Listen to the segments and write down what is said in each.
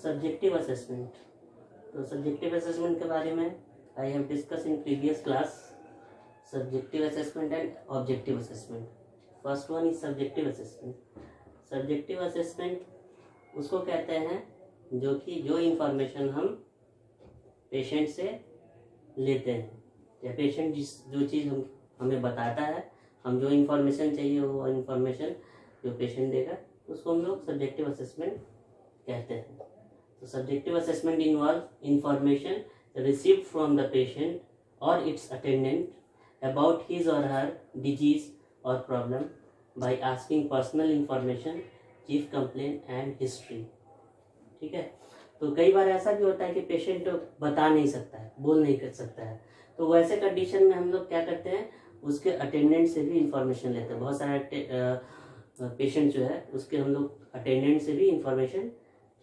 Subjective assessment. तो subjective assessment के बारे में I have discuss in previous class subjective assessment and objective assessment. First one is subjective assessment. Subjective assessment उसको कहते हैं जो इंफॉर्मेशन हम पेशेंट से लेते हैं, या पेशेंट जो चीज़ हमें बताता है, हम जो इंफॉर्मेशन चाहिए वो इंफॉर्मेशन जो पेशेंट देगा उसको हम लोग सब्जेक्टिव असेसमेंट कहते हैं। तो subjective assessment involve information received from the patient और इट्स अटेंडेंट अबाउट हिज और हर डिजीज और problem by asking personal information, chief complaint and history. ठीक है। तो कई बार ऐसा भी होता है कि पेशेंट बता नहीं सकता है, बोल नहीं कर सकता है, तो वैसे कंडीशन में हम लोग क्या करते हैं, उसके अटेंडेंट से भी इंफॉर्मेशन लेते हैं। बहुत सारा पेशेंट जो है उसके हम लोग अटेंडेंट से भी इंफॉर्मेशन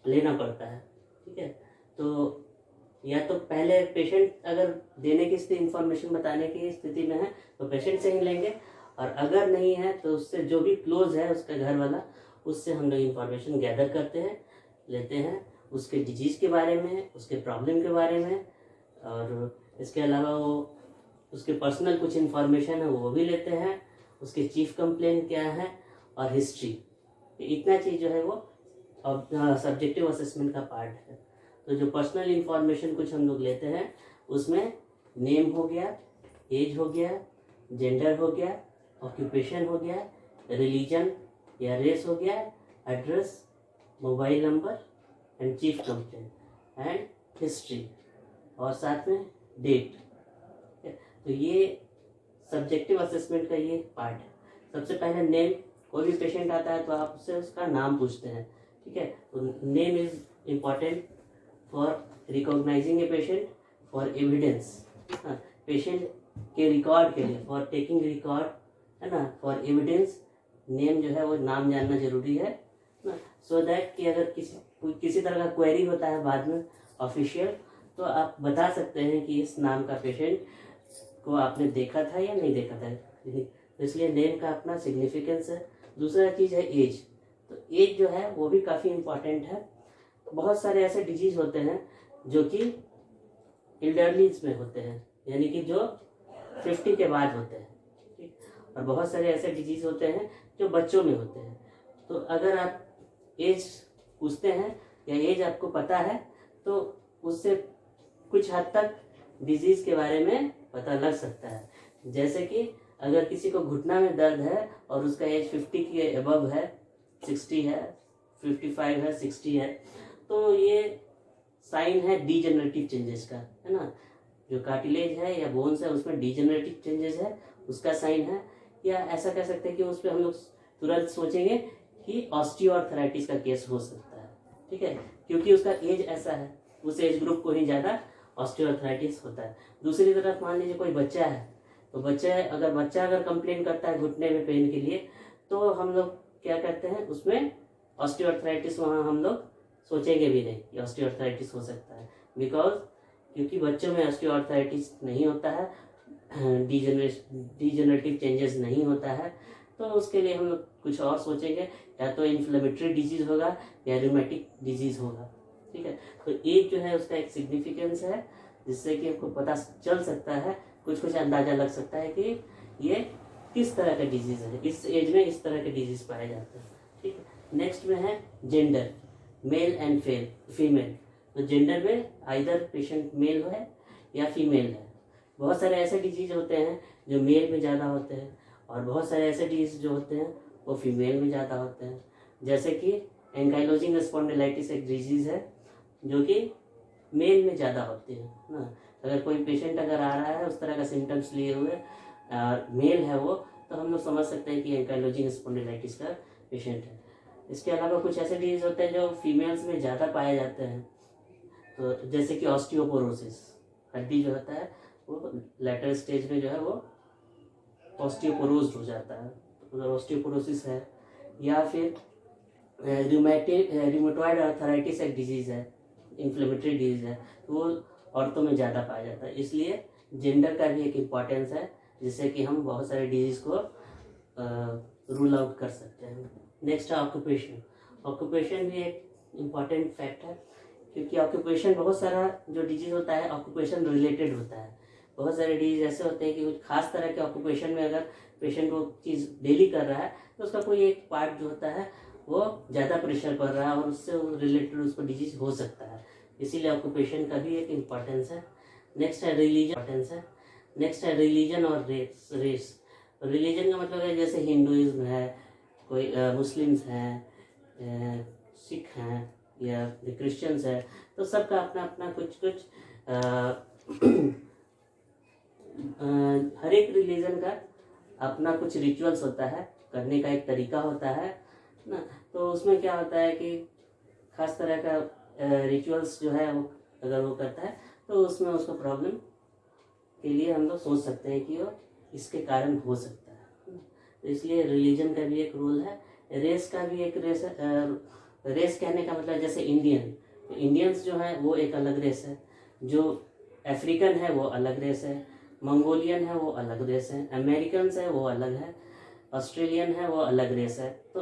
लेना पड़ता है। ठीक है। तो या तो पहले पेशेंट अगर देने की स्थिति, इंफॉर्मेशन बताने की स्थिति में है तो पेशेंट से ही लेंगे, और अगर नहीं है तो उससे जो भी क्लोज है उसका घर वाला, उससे हम लोग इंफॉर्मेशन गैदर करते हैं, लेते हैं, उसके डिजीज़ के बारे में, उसके प्रॉब्लम के बारे में, और इसके अलावा वो उसके पर्सनल कुछ इन्फॉर्मेशन है वो भी लेते हैं, उसके चीफ कंप्लेंट क्या है और हिस्ट्री। इतना चीज़ जो है वो सब्जेक्टिव असेसमेंट का पार्ट है। तो जो पर्सनल इन्फॉर्मेशन कुछ हम लोग लेते हैं उसमें नेम हो गया, एज हो गया, जेंडर हो गया, ऑक्यूपेशन हो गया, रिलीजन या रेस हो गया, address, mobile number and chief complaint and history, और साथ में डेट। तो ये सब्जेक्टिव असेसमेंट का ये पार्ट है। सबसे पहले नेम, कोई भी पेशेंट आता है तो आप उससे उसका नाम पूछते हैं। ठीक है। तो name is important for recognising a patient, for evidence, patient के रिकॉर्ड के लिए, फॉर टेकिंग रिकॉर्ड, है ना, फॉर एविडेंस नेम जो है वो नाम जानना जरूरी है ना, सो दैट कि अगर किसी तरह का क्वेरी होता है बाद में ऑफिशियल, तो आप बता सकते हैं कि इस नाम का पेशेंट को आपने देखा था या नहीं देखा था। तो इसलिए नेम का अपना सिग्निफिकेंस है। दूसरा चीज़ है एज। तो एज जो है वो भी काफ़ी इम्पॉर्टेंट है। बहुत सारे ऐसे डिजीज होते हैं जो कि एल्डरलीज में होते हैं, यानी कि जो 50 के बाद होते हैं, और बहुत सारे ऐसे डिजीज होते हैं जो बच्चों में होते हैं। तो अगर आप एज पूछते हैं या एज आपको पता है तो उससे कुछ हद तक डिजीज के बारे में पता लग सकता है। जैसे कि अगर किसी को घुटना में दर्द है और उसका एज 50 के अबव है, 60 है, 55 है, 60 है, तो ये साइन है डीजेनरेटिव चेंजेस का, है ना। जो कार्टिलेज है या बोन्स है उसमें डीजेनरेटिव चेंजेस है, उसका साइन है। या ऐसा कह सकते हैं कि उस पर हम लोग तुरंत सोचेंगे कि ऑस्टियोआर्थराइटिस का केस हो सकता है। ठीक है, क्योंकि उसका एज ऐसा है, उस एज ग्रुप को ही ज़्यादा ऑस्टियोआर्थराइटिस होता है। दूसरी तरफ मान लीजिए कोई बच्चा है, तो बच्चा अगर कंप्लेन करता है घुटने में पेन के लिए, तो हम लोग क्या करते हैं, उसमें ऑस्टियोआर्थराइटिस वहाँ हम लोग सोचेंगे भी नहीं कि ऑस्टियोआर्थराइटिस हो सकता है, क्योंकि बच्चों में ऑस्टियोआर्थराइटिस नहीं होता है, डीजेनरेटिव चेंजेस नहीं होता है। तो उसके लिए हम लोग कुछ और सोचेंगे, या तो इन्फ्लेमेटरी डिजीज होगा या रूमेटिक डिजीज होगा। ठीक है। तो एज जो है उसका एक सिग्निफिकेंस है, जिससे कि आपको पता चल सकता है, कुछ अंदाजा लग सकता है कि ये किस तरह का डिजीज है, इस एज में इस तरह के डिजीज पाए जाते हैं। ठीक है। नेक्स्ट में है जेंडर, मेल एंड फीमेल। तो जेंडर में आइदर पेशेंट मेल है या फीमेल है। बहुत सारे ऐसे डिजीज होते हैं जो मेल में ज़्यादा होते हैं, और बहुत सारे ऐसे डिजीज जो होते हैं वो फीमेल में ज़्यादा होते हैं। जैसे कि एंकाइलोजिंग स्पॉन्डिलाइटिस एक डिजीज है जो कि मेल में ज़्यादा होती है ना। अगर कोई पेशेंट अगर आ रहा है उस तरह का सिम्टम्स लिए हुए, मेल है वो, तो हम लोग समझ सकते हैं कि एंकाइलोजिंग स्पॉन्डिलाइटिस का पेशेंट है। इसके अलावा कुछ ऐसे डिजीज होते हैं जो फीमेल्स में ज़्यादा पाए जाते हैं, तो जैसे कि ऑस्टियोपोरोसिस, हड्डी जो होता है वो लेटर स्टेज में जो है वो ऑस्टियोपोरोज्ड हो जाता है, अगर ऑस्टियोपोरोसिस है। या फिर रूमेटॉइड आर्थराइटिस एक डिजीज़ है, इन्फ्लेमेटरी डिजीज़ है, तो वो औरतों में ज़्यादा पाया जाता है। इसलिए जेंडर का भी एक इम्पॉर्टेंस है, जिससे कि हम बहुत सारे डिजीज़ को रूल आउट कर सकते हैं। नेक्स्ट है ऑक्यूपेशन। ऑक्यूपेशन भी एक इम्पॉर्टेंट फैक्ट है। क्योंकि ऑक्यूपेशन बहुत सारा जो डिजीज होता है ऑक्यूपेशन रिलेटेड होता है। बहुत सारे डिजीज ऐसे होते हैं कि कुछ खास तरह के ऑक्यूपेशन में अगर पेशेंट वो चीज़ डेली कर रहा है तो उसका कोई एक पार्ट जो होता है वो ज़्यादा प्रेशर पड़ रहा है और उससे रिलेटेड उसको डिजीज हो सकता है। इसीलिए ऑक्यूपेशन का भी एक इम्पॉर्टेंस है। नेक्स्ट है रिलीजन और रेस। रिलीजन का मतलब है जैसे हिंदुइज्म है, कोई मुस्लिम्स हैं, सिख हैं या क्रिश्चियंस है, तो सबका अपना अपना कुछ हर एक रिलीजन का अपना कुछ रिचुअल्स होता है, करने का एक तरीका होता है ना। तो उसमें क्या होता है कि खास तरह का रिचुअल्स जो है वो अगर वो करता है तो उसमें उसको प्रॉब्लम के लिए हम लोग सोच सकते हैं कि वो इसके कारण हो सकता है। तो इसलिए रिलीजन का भी एक रोल है। रेस का भी एक रेस है। रेस कहने का मतलब जैसे इंडियंस जो है वो एक अलग रेस है, जो अफ्रीकन है वो अलग रेस है, मंगोलियन है वो अलग रेस है, अमेरिकन है वो अलग है, ऑस्ट्रेलियन है वो अलग रेस है। तो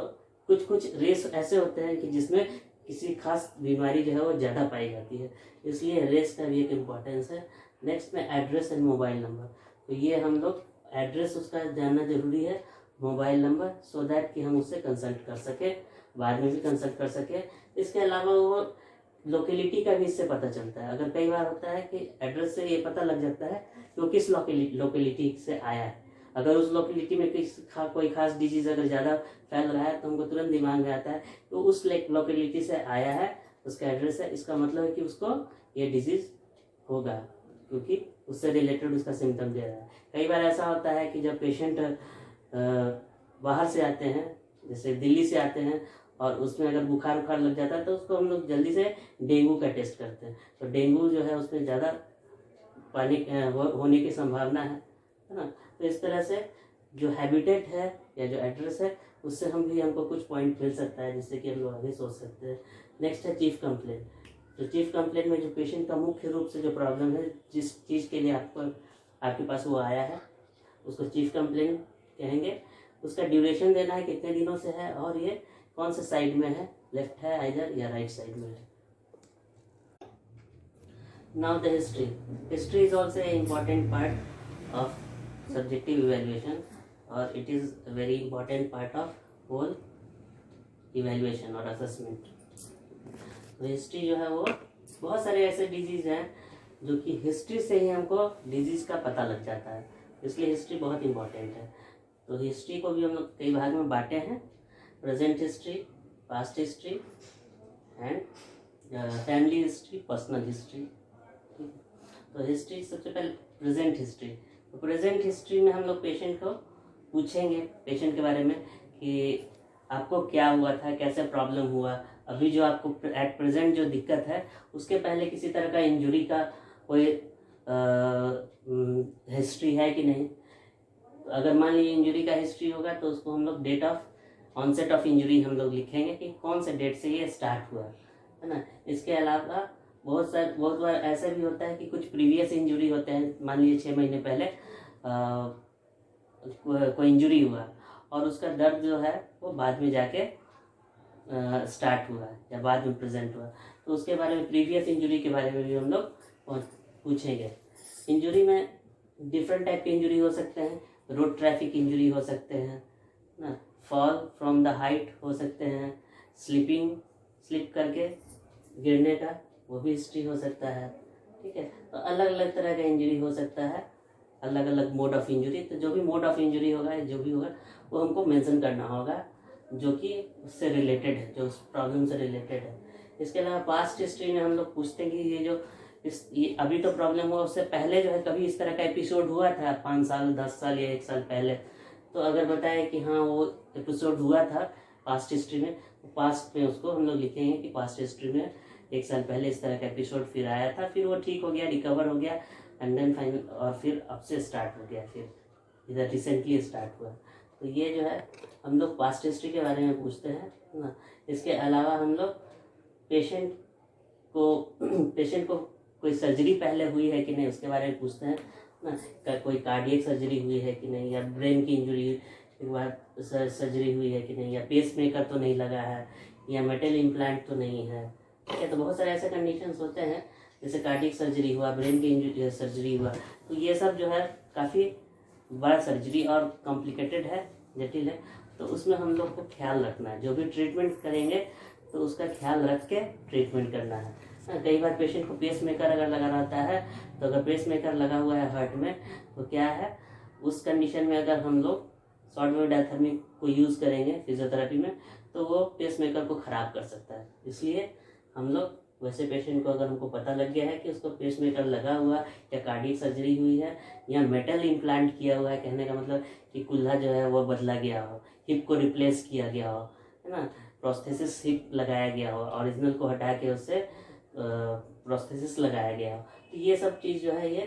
कुछ कुछ रेस ऐसे होते हैं कि जिसमें किसी खास बीमारी जो है वो ज़्यादा पाई जाती है, इसलिए रेस का भी एक इम्पॉर्टेंस है। नेक्स्ट में एड्रेस एंड मोबाइल नंबर। तो ये हम लोग एड्रेस उसका जानना जरूरी है, मोबाइल नंबर, सो दैट कि हम उससे कंसल्ट कर सके, बाद में भी कंसल्ट कर सके। इसके अलावा वो लोकेलिटी का भी इससे पता चलता है। अगर कई बार होता है कि एड्रेस से ये पता लग जाता है कि वो किस लोकेलिटी से आया है। अगर उस लोकेलिटी में कोई खास डिजीज अगर ज़्यादा फैल रहा है तो हमको तुरंत दिमाग में आता है तो उस लोकेलिटी से आया है, उसका एड्रेस है, इसका मतलब है कि उसको ये डिजीज होगा, क्योंकि उससे रिलेटेड उसका सिम्टम दे रहा है। कई बार ऐसा होता है कि जब पेशेंट बाहर से आते हैं, जैसे दिल्ली से आते हैं, और उसमें अगर बुखार लग जाता है तो उसको हम लोग जल्दी से डेंगू का टेस्ट करते हैं। तो डेंगू जो है उसमें ज़्यादा होने की संभावना है ना। तो इस तरह से जो हैबिटेट है या जो एड्रेस है उससे हमको कुछ पॉइंट मिल सकता है जिससे कि हम लोग आगे सोच सकते हैं। नेक्स्ट है चीफ कंप्लेंट। तो चीफ कंप्लेंट में जो पेशेंट का मुख्य रूप से जो प्रॉब्लम है, जिस चीज़ के लिए आपके पास वो आया है, उसको चीफ कंप्लेंट कहेंगे। उसका ड्यूरेशन देना है, कितने दिनों से है और ये कौन से साइड में है, लेफ्ट है आइदर या राइट साइड में है। Now the history is also a important part of subjective evaluation, और it is a very important part of whole evaluation और assessment। तो हिस्ट्री जो है वो बहुत सारे ऐसे डिजीज हैं जो कि हिस्ट्री से ही हमको डिजीज का पता लग जाता है, इसलिए हिस्ट्री बहुत इम्पॉर्टेंट है। तो हिस्ट्री को भी हम लोग कई भाग में बांटे हैं, present history, past history and family history, personal history. तो हिस्ट्री सबसे पहले प्रेजेंट हिस्ट्री। तो प्रेजेंट हिस्ट्री में हम लोग पेशेंट को पूछेंगे, पेशेंट के बारे में कि आपको क्या हुआ था, कैसे प्रॉब्लम हुआ, अभी जो आपको एट प्रेजेंट जो दिक्कत है उसके पहले किसी तरह का इंजरी का कोई हिस्ट्री है कि नहीं। तो अगर मान लीजिए इंजरी का हिस्ट्री होगा तो उसको हम लोग date of onset of injury हम लोग लिखेंगे कि कौन से डेट से ये स्टार्ट हुआ है ना। इसके अलावा बहुत बार ऐसा भी होता है कि कुछ प्रीवियस इंजरी होते हैं, मान लीजिए 6 महीने पहले कोई इंजरी हुआ और उसका दर्द जो है वो बाद में जाके स्टार्ट हुआ या बाद में प्रेजेंट हुआ, तो उसके बारे में प्रीवियस इंजरी के बारे में भी हम लोग पूछेंगे। इंजरी में डिफरेंट टाइप के इंजरी हो सकते हैं, रोड ट्रैफिक इंजरी हो सकते हैं ना, फॉल फ्रॉम द हाइट हो सकते हैं, स्लिप करके गिरने का वो भी हिस्ट्री हो सकता है। ठीक है, तो अलग अलग तरह का इंजरी हो सकता है, अलग अलग मोड ऑफ इंजरी। तो जो भी मोड ऑफ इंजरी होगा, जो भी होगा वो हमको मेंशन करना होगा जो कि उससे रिलेटेड है, जो उस प्रॉब्लम से रिलेटेड है। इसके अलावा पास्ट हिस्ट्री में हम लोग पूछते हैं कि ये अभी तो प्रॉब्लम हुआ, उससे पहले जो है कभी इस तरह का एपिसोड हुआ था 5 साल 10 साल या 1 साल पहले। तो अगर बताए कि हाँ वो एपिसोड हुआ था पास्ट हिस्ट्री में, तो पास्ट में उसको हम लोग लिखेंगे कि पास्ट हिस्ट्री में 1 साल पहले इस तरह का एपिसोड फिर आया था, फिर वो ठीक हो गया, रिकवर हो गया एंड देन फाइनल, और फिर अब से स्टार्ट हो गया, फिर इधर रिसेंटली स्टार्ट हुआ। तो ये जो है हम लोग पास्ट हिस्ट्री के बारे में पूछते हैं ना। इसके अलावा हम लोग पेशेंट को कोई सर्जरी पहले हुई है कि नहीं उसके बारे में पूछते हैं ना। कोई कार्डियक सर्जरी हुई है कि नहीं, या ब्रेन की इंजरी के बाद सर्जरी हुई है कि नहीं, या पेस मेकर तो नहीं लगा है, या मेटल इम्प्लांट तो नहीं है, ठीक है। तो बहुत सारे ऐसे कंडीशंस होते हैं, जैसे कार्डियक सर्जरी हुआ, ब्रेन की सर्जरी हुआ, तो ये सब जो है काफ़ी बड़ा सर्जरी और कॉम्प्लिकेटेड है, जटिल है। तो उसमें हम लोग को ख्याल रखना है, जो भी ट्रीटमेंट करेंगे तो उसका ख्याल रख के ट्रीटमेंट करना है। कई बार पेशेंट को पेस मेकर अगर लगा रहता है, तो अगर पेस मेकर लगा हुआ है हार्ट में, तो क्या है उस कंडीशन में अगर हम लोग शॉर्ट वेव डायथर्मी को यूज़ करेंगे फिजियोथेरेपी में, तो वो पेस मेकर को ख़राब कर सकता है। इसलिए हम लोग वैसे पेशेंट को, अगर हमको पता लग गया है कि उसको पेस मेकर लगा हुआ या कार्डियक सर्जरी हुई है या मेटल इम्प्लांट किया हुआ है, कहने का मतलब कि कुल्ला जो है वो बदला गया हो, हिप को रिप्लेस किया गया हो, है ना, प्रोस्थेसिस हिप लगाया गया हो, ओरिजिनल को हटा के उससे प्रोस्थेसिस लगाया गया हो, तो ये सब चीज़ जो है ये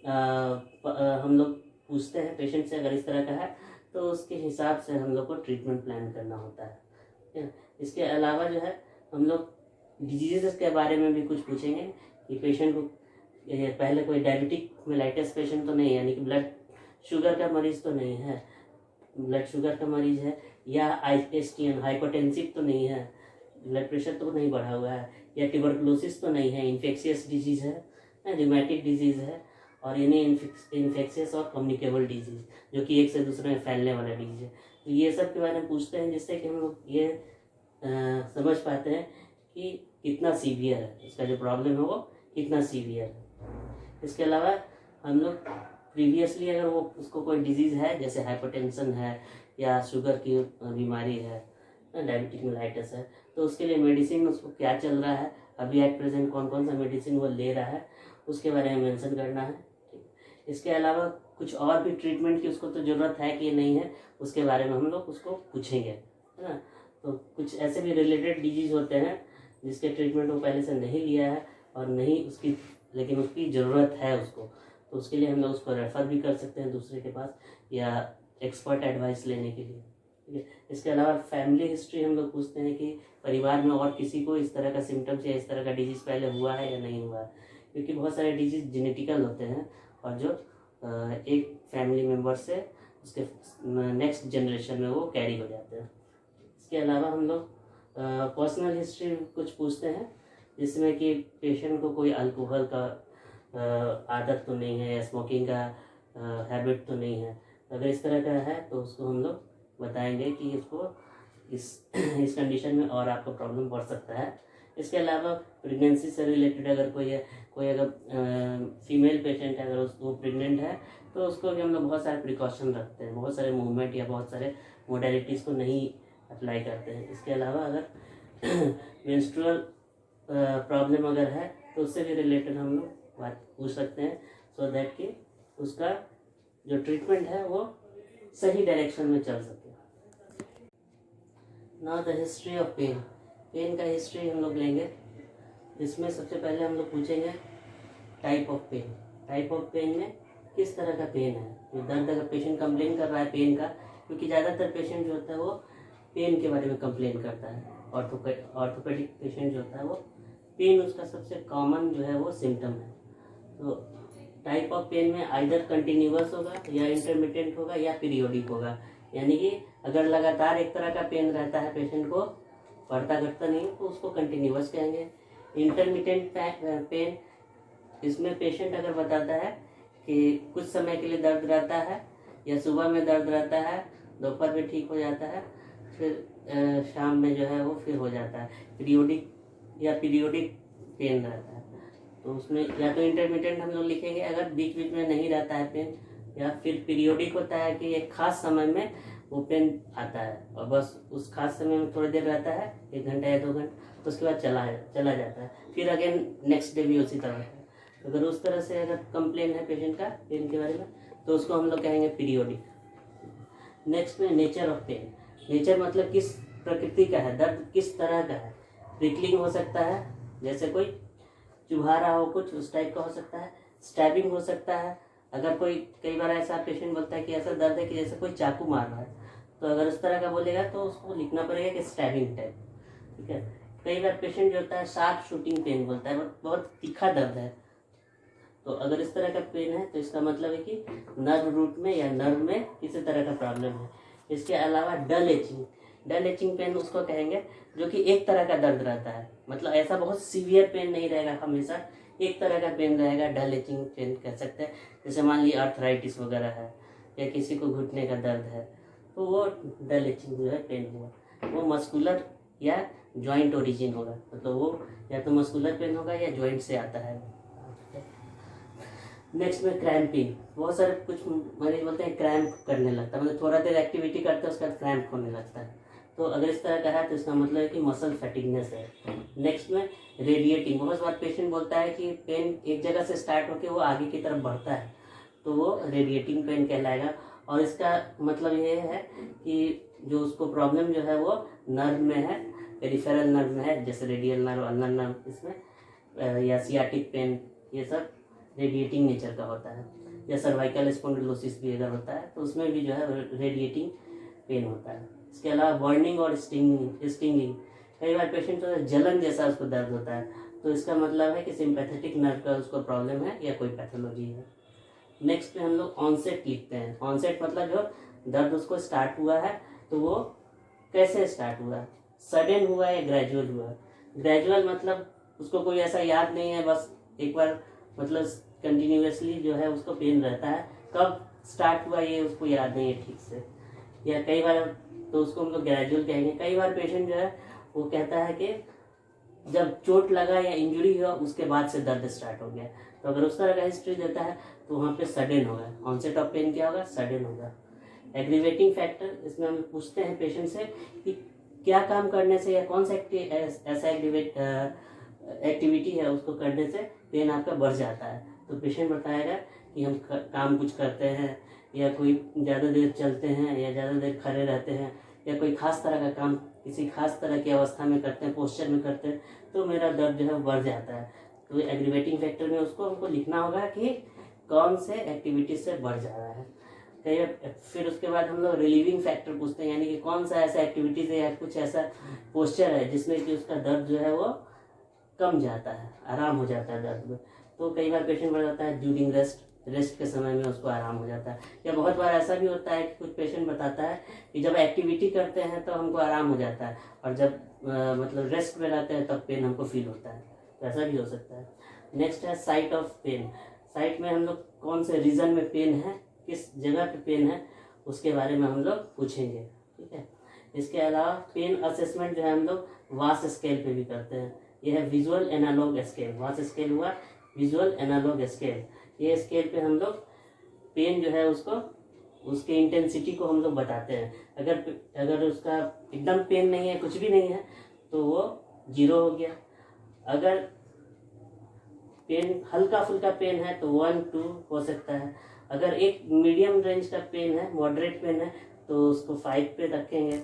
हम लोग पूछते हैं पेशेंट से। अगर इस तरह का है तो उसके हिसाब से हम लोग को ट्रीटमेंट प्लान करना होता है। इसके अलावा जो है हम लोग डिजीज़ के बारे में भी कुछ पूछेंगे कि पेशेंट को पहले कोई डायबिटिक मेलाइटिस पेशेंट तो नहीं है, यानी कि ब्लड शुगर का मरीज़ तो नहीं है, ब्लड शुगर का मरीज़ है, या ISTN हाइपरटेंसिव तो नहीं है, ब्लड प्रेशर तो नहीं बढ़ा हुआ है, या ट्यूबरकुलोसिस तो नहीं है, इन्फेक्शियस डिजीज़ है, रिमेटिक डिजीज़ है, और यानी इन्फेक्शियस और कम्युनिकेबल डिजीज़, जो कि एक से दूसरे में फैलने वाला डिजीज़ है। तो ये सब के बारे में पूछते हैं, जिससे कि हम लोग ये समझ पाते हैं कि कितना सीवियर है, इसका जो प्रॉब्लम है वो कितना सीवियर है। इसके अलावा हम लोग प्रीवियसली अगर वो उसको कोई डिजीज़ है, जैसे हाइपरटेंशन है या शुगर की बीमारी है, डायबिटिक मेलाइटिस है, तो उसके लिए मेडिसिन उसको क्या चल रहा है, अभी एट प्रेजेंट कौन कौन सा मेडिसिन वो ले रहा है, उसके बारे में मेंशन करना है। ठीक। इसके अलावा कुछ और भी ट्रीटमेंट की उसको तो ज़रूरत है कि नहीं है, उसके बारे में हम लोग उसको पूछेंगे, है ना। तो कुछ ऐसे भी रिलेटेड डिजीज़ होते हैं जिसके ट्रीटमेंट वो पहले से नहीं लिया है और नहीं उसकी, लेकिन उसकी ज़रूरत है उसको, तो उसके लिए हम लोग उसको रेफ़र भी कर सकते हैं दूसरे के पास, या एक्सपर्ट एडवाइस लेने के लिए। ठीक है। इसके अलावा फैमिली हिस्ट्री हम लोग पूछते हैं कि परिवार में और किसी को इस तरह का सिम्टम्स या इस तरह का डिजीज़ पहले हुआ है या नहीं हुआ है, क्योंकि बहुत सारे डिजीज़ जेनेटिकल होते हैं और जो एक फैमिली मेम्बर से उसके नेक्स्ट जनरेशन में वो कैरी हो जाते हैं। इसके अलावा हम लोग पर्सनल हिस्ट्री कुछ पूछते हैं, जिसमें कि पेशेंट को कोई अल्कोहल का आदत तो नहीं है या स्मोकिंग का हैबिट तो नहीं है। अगर इस तरह का है तो उसको हम लोग बताएंगे कि इसको इस कंडीशन में और आपका प्रॉब्लम बढ़ सकता है। इसके अलावा प्रेगनेंसी से रिलेटेड अगर कोई अगर फीमेल पेशेंट है, अगर उसको प्रेग्नेंट है, तो उसको भी हम लोग बहुत सारे प्रिकॉशन रखते हैं, बहुत सारे मूवमेंट या बहुत सारे मोडेलिटीज़ को नहीं अप्लाई करते हैं। इसके अलावा अगर मेंस्ट्रुअल प्रॉब्लम अगर है तो उससे भी रिलेटेड हम लोग बात पूछ सकते हैं, सो दैट कि उसका जो ट्रीटमेंट है वो सही डायरेक्शन में चल सके। Now the history of pain. Pain का हिस्ट्री हम लोग लेंगे, जिसमें सबसे पहले हम लोग पूछेंगे type of pain. Type of pain में किस तरह का पेन है, जो दर्द अगर पेशेंट कंप्लेन कर रहा है पेन का, क्योंकि ज़्यादातर पेशेंट जो होता है वो पेन के बारे में कंप्लेन करता है। ऑर्थोपेडिक पेशेंट जो होता है वो पेन उसका सबसे कॉमन जो है वो सिम्टम है। तो टाइप ऑफ पेन में आइदर कंटिन्यूअस होगा या इंटरमिटेंट होगा या पीरियोडिक होगा, यानी कि अगर लगातार एक तरह का पेन रहता है पेशेंट को, बढ़ता घटता नहीं, तो उसको कंटिन्यूअस कहेंगे। इंटरमिटेंट पेन, इसमें पेशेंट अगर बताता है कि कुछ समय के लिए दर्द रहता है, या सुबह में दर्द रहता है, दोपहर में ठीक हो जाता है, फिर शाम में जो है वो फिर हो जाता है, पीरियोडिक पेन रहता है, तो उसमें या तो इंटरमिटेंट हम लोग लिखेंगे अगर बीच बीच में नहीं रहता है पेन, या फिर पीरियोडिक होता है कि एक खास समय में वो पेन आता है और बस उस खास समय में थोड़ी देर रहता है, 1 घंटा या 2 घंटा, तो उसके बाद चला जाता है, फिर अगेन नेक्स्ट डे भी उसी तरह है। अगर उस तरह से अगर कंप्लेन है पेशेंट का पेन के बारे में, तो उसको हम लोग कहेंगे पीरियोडिक। नेक्स्ट में नेचर ऑफ पेन। नेचर मतलब किस प्रकृति का है, दर्द किस तरह का है। प्रिकलिंग हो सकता है, जैसे कोई चुभा रहा हो कुछ, उस टाइप का हो सकता है। स्टैबिंग हो सकता है, अगर कई बार ऐसा पेशेंट बोलता है कि ऐसा दर्द है कि जैसे कोई चाकू मार रहा है, तो अगर उस तरह का बोलेगा तो उसको लिखना पड़ेगा कि स्टैबिंग टाइप। ठीक है। कई बार पेशेंट जो होता है शार्प शूटिंग पेन बोलता है, बहुत तीखा दर्द है, तो अगर इस तरह का पेन है तो इसका मतलब है कि नर्व रूट में या नर्व में किसी तरह का प्रॉब्लम है। इसके अलावा डल एचिंग, डल एचिंग पेन उसको कहेंगे जो कि एक तरह का दर्द रहता है, मतलब ऐसा बहुत सीवियर पेन नहीं रहेगा, हमेशा एक तरह का पेन रहेगा, डल एचिंग पेन कह सकते हैं। जैसे मान लीजिए आर्थराइटिस वगैरह है या किसी को घुटने का दर्द है, तो वो डल एचिंग जो है पेन होगा, वो मस्कुलर या जॉइंट ओरिजिन होगा, मतलब वो या तो मस्कुलर पेन होगा या जॉइंट से आता है। नेक्स्ट में क्रैम्पिंग, बहुत सारे कुछ मरीज बोलते हैं क्रैम्प करने लगता है, मतलब थोड़ा देर एक्टिविटी करते हैं उसके बाद क्रैम्प होने लगता है, तो अगर इस तरह का है तो इसका मतलब है कि मसल फैटिगनेस है। नेक्स्ट में रेडिएटिंग, बहुत बार पेशेंट बोलता है कि पेन एक जगह से स्टार्ट होकर वो आगे की तरफ बढ़ता है, तो वो रेडिएटिंग पेन कहलाएगा। और इसका मतलब ये है कि जो उसको प्रॉब्लम जो है वो नर्व में है, पेरिफेरल नर्व में है, जैसे रेडियल नर्व, अल्नर नर्व, इसमें या सियाटिक पेन, ये सब रेडिएटिंग नेचर का होता है। या सर्वाइकल स्पॉन्डिलोसिस भी अगर होता है तो उसमें भी जो है रेडिएटिंग पेन होता है। इसके अलावा बर्निंग और स्टिंगिंग, कई बार पेशेंट को जलन जैसा उसको दर्द होता है, तो इसका मतलब है कि सिंपैथेटिक नर्व का उसको प्रॉब्लम है या कोई पैथोलॉजी है। नेक्स्ट में हम लोग ऑनसेट लिखते हैं। ऑनसेट मतलब जो दर्द उसको स्टार्ट हुआ है तो वो कैसे स्टार्ट हुआ, सडन हुआ या ग्रेजुअल हुआ। ग्रेजुअल मतलब उसको कोई ऐसा याद नहीं है, बस एक बार मतलब कंटिन्यूसली जो है उसको पेन रहता है, कब स्टार्ट हुआ ये उसको याद नहीं है ठीक से, या कई बार तो उसको हम लोग ग्रेजुअल कहेंगे। कई बार पेशेंट जो है वो कहता है कि जब चोट लगा या इंजरी हुआ उसके बाद से दर्द स्टार्ट हो गया, तो अगर उस तरह का हिस्ट्री देता है तो वहाँ पे सडन होगा। ऑनसेट ऑफ पेन क्या होगा, सडन होगा। एग्रीवेटिंग फैक्टर, इसमें हम पूछते हैं पेशेंट से कि क्या काम करने से या कौन सा ऐसा एक्टिविटी है उसको करने से पेन आपका बढ़ जाता है, तो पेशेंट बताएगा कि हम काम कुछ करते हैं या कोई ज़्यादा देर चलते हैं या ज़्यादा देर खड़े रहते हैं या कोई खास तरह का काम किसी खास तरह की अवस्था में करते हैं, पोस्चर में करते हैं, तो मेरा दर्द जो है बढ़ जाता है। तो एग्रीवेटिंग फैक्टर में उसको हमको लिखना होगा कि कौन से एक्टिविटी से बढ़ जा रहा है। फिर उसके बाद हम लोग रिलीविंग फैक्टर पूछते हैं, यानी कि कौन सा ऐसा एक्टिविटीज है या कुछ ऐसा पोस्चर है जिसमें कि उसका दर्द जो है वो कम जाता है, आराम हो जाता है दर्द में। तो कई बार पेशेंट बढ़ जाता है ड्यूरिंग रेस्ट के समय में उसको आराम हो जाता है। या बहुत बार ऐसा भी होता है कि कुछ पेशेंट बताता है कि जब एक्टिविटी करते हैं तो हमको आराम हो जाता है और जब मतलब रेस्ट में रहते हैं तब पेन हमको फील होता है, तो ऐसा भी हो सकता है। नेक्स्ट है साइट ऑफ पेन। साइट में हम लोग कौन से रीजन में पेन है, किस जगह पे पेन है, उसके बारे में हम लोग पूछेंगे, ठीक है। इसके अलावा पेन असेसमेंट जो है हम लोग वास स्केल पे भी करते हैं। यह है विजुअल एनालॉग स्केल। वास स्केल हुआ विजुअल एनालॉग स्केल। ये स्केल पे हम लोग पेन जो है उसको उसके इंटेंसिटी को हम लोग बताते हैं। अगर उसका एकदम पेन नहीं है, कुछ भी नहीं है, तो वो 0 हो गया। अगर पेन हल्का फुल्का पेन है तो 1 2 हो सकता है। अगर एक मीडियम रेंज का पेन है, मॉडरेट पेन है, तो उसको 5 पे रखेंगे।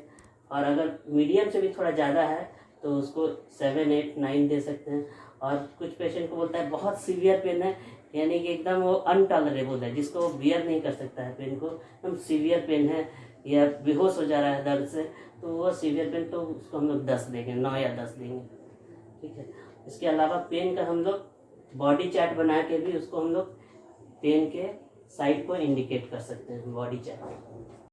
और अगर मीडियम से भी थोड़ा ज़्यादा है तो उसको 7 8 9 दे सकते हैं। और कुछ पेशेंट को बोलता है बहुत सीवियर पेन है, यानी कि एकदम वो अनटॉलरेबल है, जिसको वो बियर नहीं कर सकता है पेन को, एकदम सीवियर पेन है या बेहोश हो जा रहा है दर्द से, तो वो सीवियर पेन, तो उसको हम लोग 10 देंगे, 9 या 10 देंगे, ठीक है। इसके अलावा पेन का हम लोग बॉडी चार्ट बना के भी उसको हम लोग पेन के साइड को इंडिकेट कर सकते हैं, बॉडी चार्ट।